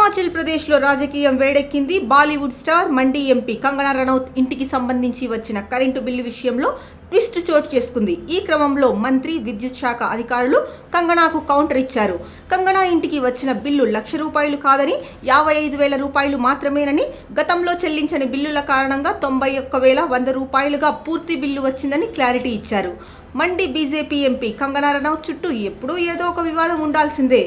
హిమాచల్ ప్రదేశ్లో రాజకీయం వేడెక్కింది. బాలీవుడ్ స్టార్ మండి ఎంపీ కంగనా రనౌత్ ఇంటికి సంబంధించి వచ్చిన కరెంటు బిల్లు విషయంలో ట్విస్ట్ చోటు చేసుకుంది. ఈ క్రమంలో మంత్రి, విద్యుత్ శాఖ అధికారులు కంగనాకు కౌంటర్ ఇచ్చారు. కంగనా ఇంటికి వచ్చిన బిల్లు ₹1,00,000 కాదని 55,000 మాత్రమేనని, గతంలో చెల్లించని బిల్లుల కారణంగా ₹91,100గా పూర్తి బిల్లు వచ్చిందని క్లారిటీ ఇచ్చారు. మండి బీజేపీ ఎంపీ కంగనా రనౌత్ చుట్టూ ఎప్పుడూ ఏదో ఒక వివాదం ఉండాల్సిందే.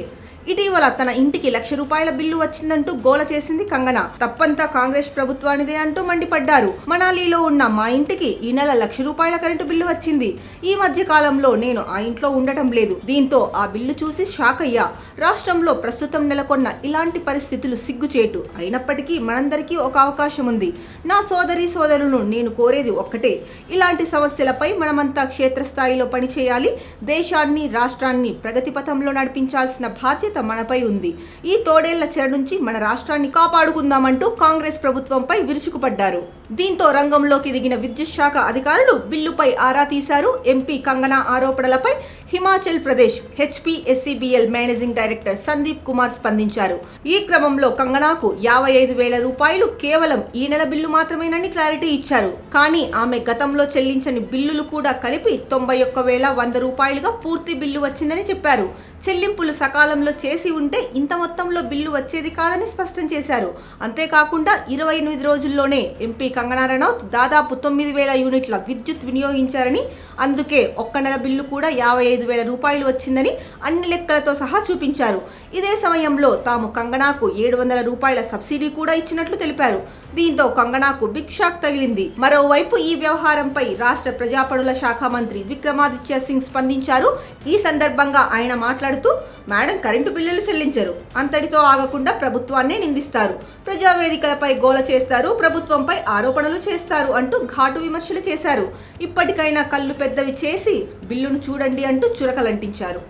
ఇటీవల తన ఇంటికి ₹1,00,000 బిల్లు వచ్చిందంటూ గోల చేసింది కంగనా. తప్పంతా కాంగ్రెస్ ప్రభుత్వానిదే అంటూ మండిపడ్డారు. మనాలిలో ఉన్న మా ఇంటికి ఈ నెల ₹1,00,000 కరెంటు బిల్లు వచ్చింది. ఈ మధ్య కాలంలో నేను ఆ ఇంట్లో ఉండటం లేదు. దీంతో ఆ బిల్లు చూసి షాక్ అయ్యా. రాష్ట్రంలో ప్రస్తుతం నెలకొన్న ఇలాంటి పరిస్థితులు సిగ్గుచేటు. అయినప్పటికీ మనందరికీ ఒక అవకాశం ఉంది. నా సోదరులను నేను కోరేది ఒక్కటే, ఇలాంటి సమస్యలపై మనమంతా క్షేత్రస్థాయిలో పనిచేయాలి. దేశాన్ని, రాష్ట్రాన్ని ప్రగతి పథంలో నడిపించాల్సిన బాధ్యత మనపై ఉంది. ఈ తోడేళ్ల చెర నుంచి మన రాష్ట్రాన్ని కాపాడుకుందామంటూ కాంగ్రెస్ ప్రభుత్వంపై విరుచుకుపడ్డారు. దీంతో రంగంలోకి దిగిన విద్యుత్ శాఖ అధికారులు బిల్లుపై ఆరా తీశారు. ఎంపీ కంగనా ఆరోపణలపై Himachal Pradesh HPSCBL managing director Sandeep Kumar స్పందించారు. ఈ క్రమంలో కంగనాకు ₹55,000 కేవలం ఈ నెల బిల్లు మాత్రమేనని క్లారిటీ ఇచ్చారు. కానీ ఆమె గతంలో చెల్లించని బిల్లులు కూడా కలిపి ₹91,100గా పూర్తి బిల్లు వచ్చిందని చెప్పారు. చెల్లింపులు సకాలంలో చేసి ఉంటే ఇంత మొత్తంలో బిల్లు వచ్చేది కాదని స్పష్టం చేశారు. అంతేకాకుండా 28 రోజుల్లోనే ఎంపీ కంగనా రనౌత్ దాదాపు 9,000 యూనిట్ల విద్యుత్ వినియోగించారని, అందుకే ఒక్క నెల బిల్లు కూడా ₹55,000 వచ్చిందని అన్ని లెక్కలతో సహా చూపించారు. ఇదే సమయంలో తాము కంగనాకు ₹700 సబ్సిడీ కూడా ఇచ్చినట్లు తెలిపారు. దీంతో కంగనాకు బిగ్ షాక్ తగిలింది. మరోవైపు ఈ వ్యవహారంపై రాష్ట్ర ప్రజాపనుల శాఖ మంత్రి విక్రమాదిత్య సింగ్ స్పందించారు. ఈ సందర్భంగా ఆయన మాట్లాడుతూ, మేడం కరెంటు బిల్లులు చెల్లించరు, అంతటితో ఆగకుండా ప్రభుత్వాన్నే నిందిస్తారు, ప్రజావేదికలపై గోల చేస్తారు, ప్రభుత్వంపై ఆరోపణలు చేస్తారు అంటూ ఘాటు విమర్శలు చేశారు. ఇప్పటికైనా కళ్ళు పెద్దవి చేసి బిల్లును చూడండి అంటూ చురకలంటించారు.